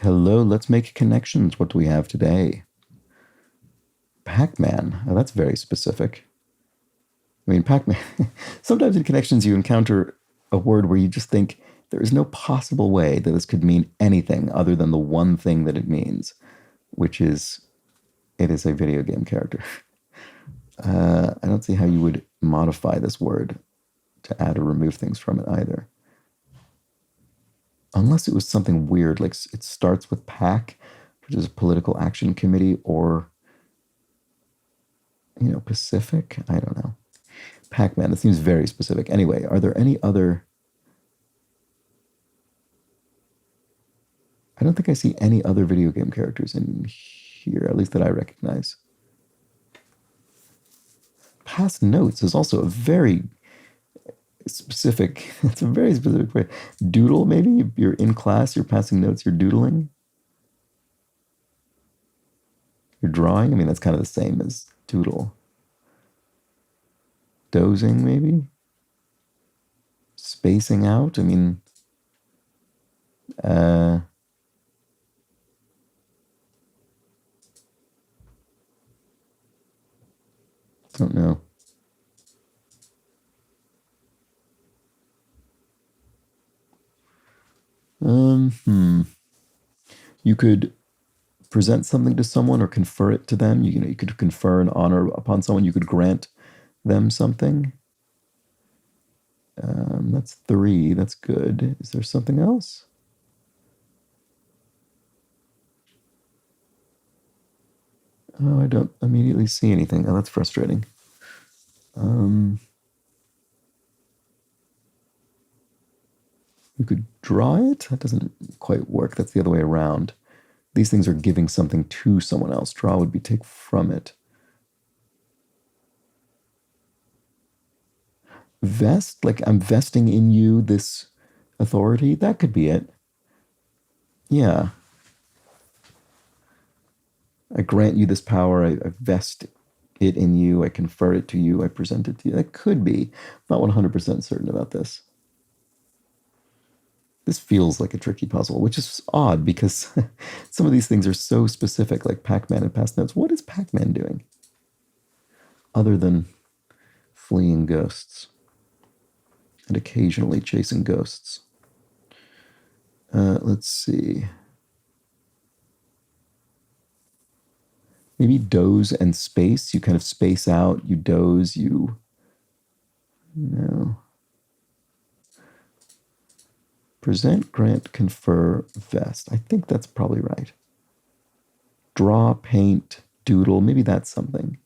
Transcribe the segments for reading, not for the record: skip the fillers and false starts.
Hello, let's make connections. What do we have today? Pac-Man. Oh, that's very specific. I mean, Pac-Man. Sometimes in connections, you encounter a word where you just think there is no possible way that this could mean anything other than the one thing that it means, which is it is a video game character. I don't see how you would modify this word to add or remove things from it either. Unless it was something weird, like it starts with PAC, which is a political action committee, or, Pacific. I don't know. Pac-Man, that seems very specific. Anyway, are there any other? I don't think I see any other video game characters in here, at least that I recognize. Pass notes is also a very specific, it's a very specific way. Doodle, maybe? You're in class, you're passing notes, you're doodling. You're drawing? I mean, that's kind of the same as doodle. Dozing, maybe? Spacing out? I mean, don't know. You could present something to someone or confer it to them. You could confer an honor upon someone. You could grant them something. That's 3. That's good. Is there something else? Oh, I don't immediately see anything. Oh, that's frustrating. You could draw it. That doesn't quite work. That's the other way around. These things are giving something to someone else. Draw would be take from it. Vest, like I'm vesting in you this authority. That could be it. Yeah. I grant you this power. I vest it in you. I confer it to you. I present it to you. That could be. I'm not 100% certain about this. This feels like a tricky puzzle, which is odd because some of these things are so specific, like Pac-Man and past notes. What is Pac-Man doing other than fleeing ghosts and occasionally chasing ghosts? Let's see. Maybe doze and space. You kind of space out. You doze. No. Present, grant, confer, vest. I think that's probably right. Draw, paint, doodle. Maybe that's something.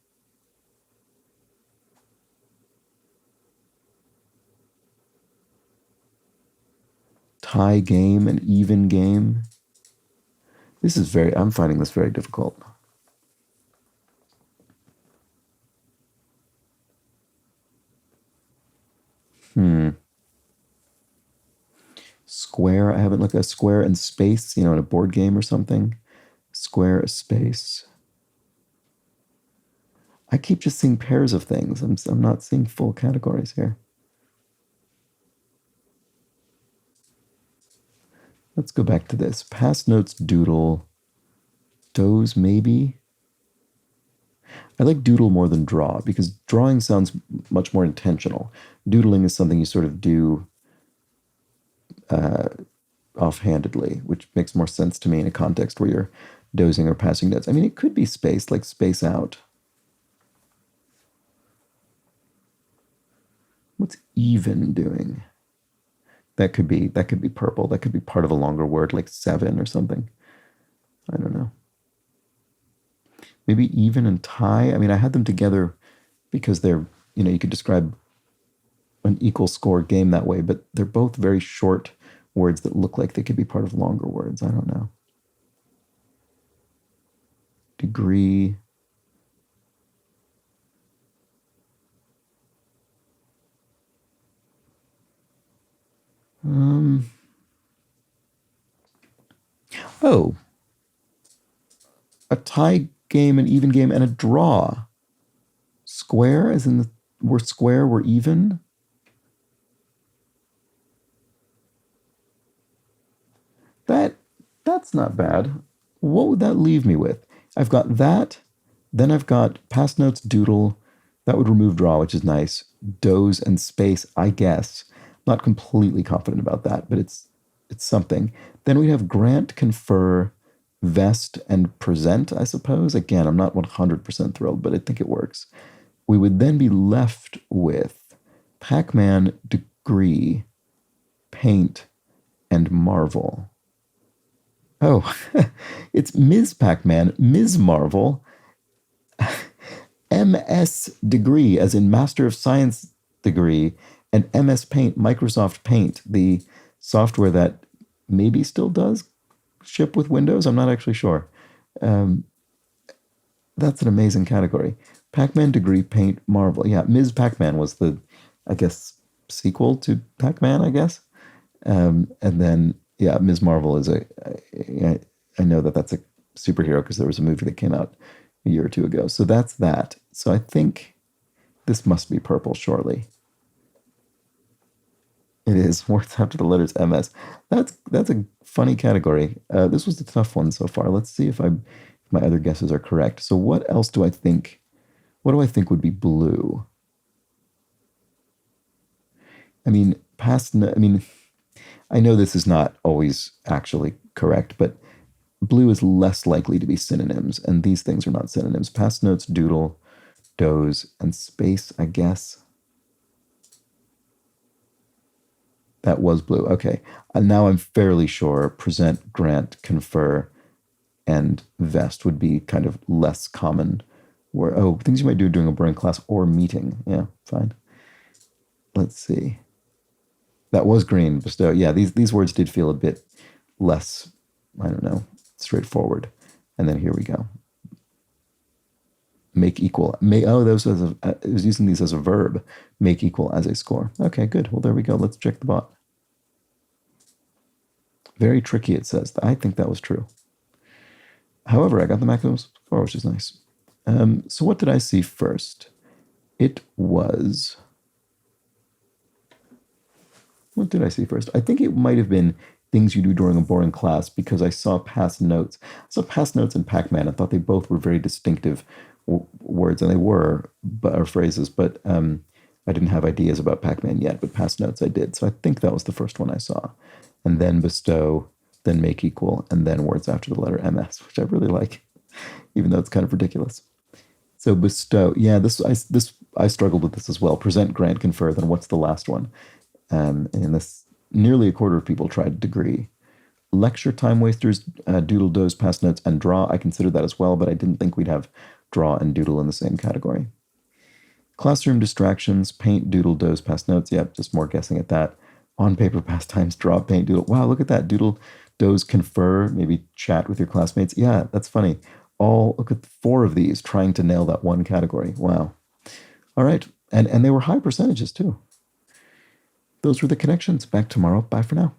Tie game and even game. I'm finding this very difficult. Square, I haven't looked at square and space, in a board game or something. Square, space. I keep just seeing pairs of things. I'm not seeing full categories here. Let's go back to this. Past notes, doodle. Doze, maybe. I like doodle more than draw because drawing sounds much more intentional. Doodling is something you sort of do offhandedly, which makes more sense to me in a context where you're dozing or passing notes. I mean, it could be space, like space out. What's even doing? That could be purple. That could be part of a longer word, like 7 or something. I don't know. Maybe even and tie. I mean, I had them together because they're, you could describe an equal score game that way, but they're both very short words that look like they could be part of longer words. I don't know. Degree. Oh, a tie game, an even game, and a draw. Square, as in we're square, we're even. That That's not bad. What would that leave me with? I've got that. Then I've got pass notes, doodle. That would remove draw, which is nice. Doze and space, I guess. Not completely confident about that, but it's something. Then we'd have grant, confer, vest, and present, I suppose. Again, I'm not 100% thrilled, but I think it works. We would then be left with Pac-Man, degree, paint, and marvel. Oh, it's Ms. Pac-Man, Ms. Marvel, MS degree, as in Master of Science degree, and MS Paint, Microsoft Paint, the software that maybe still does ship with Windows. I'm not actually sure. Um, that's an amazing category. Pac-Man, degree, paint, Marvel. Yeah, Ms. Pac-Man was the, I guess, sequel to Pac-Man, I guess. And then, yeah, Ms. Marvel is I know that that's a superhero because there was a movie that came out a year or two ago. So that's that. So I think this must be purple shortly. It is words after the letters MS. That's a funny category. This was a tough one so far. Let's see if my other guesses are correct. So what else do I think? What do I think would be blue? I mean, I mean, I know this is not always actually correct, but blue is less likely to be synonyms, and these things are not synonyms. Past notes, doodle, doze, and space, I guess. That was blue. Okay. And now I'm fairly sure present, grant, confer, and vest would be kind of less common. Where, oh, things you might do during a boring class or meeting. Yeah, fine. Let's see. That was green, bestow. Yeah, these words did feel a bit less, I don't know, straightforward. And then here we go. Make equal. It was using these as a verb. Make equal as a score. Okay, good. Well, there we go. Let's check the bot. Very tricky, it says. I think that was true. However, I got the maximum score, which is nice. So what did I see first? It was... What did I see first? I think it might have been things you do during a boring class because I saw past notes. I saw past notes and Pac-Man. I thought they both were very distinctive words, and they were, or phrases, but I didn't have ideas about Pac-Man yet, but past notes I did. So I think that was the first one I saw. And then bestow, then make equal, and then words after the letter MS, which I really like, even though it's kind of ridiculous. So bestow, yeah, I struggled with this as well. Present, grant, confer, then what's the last one? And this, nearly a quarter of people tried degree. Lecture time wasters, doodle, doze, past notes, and draw. I considered that as well, but I didn't think we'd have draw and doodle in the same category. Classroom distractions, paint, doodle, doze, past notes. Yep, just more guessing at that. On paper pastimes, draw, paint, doodle. Wow, look at that. Doodle, doze, confer, maybe chat with your classmates. Yeah, that's funny. Look at 4 of these trying to nail that one category. Wow. All right. And they were high percentages too. Those were the connections. Back tomorrow. Bye for now.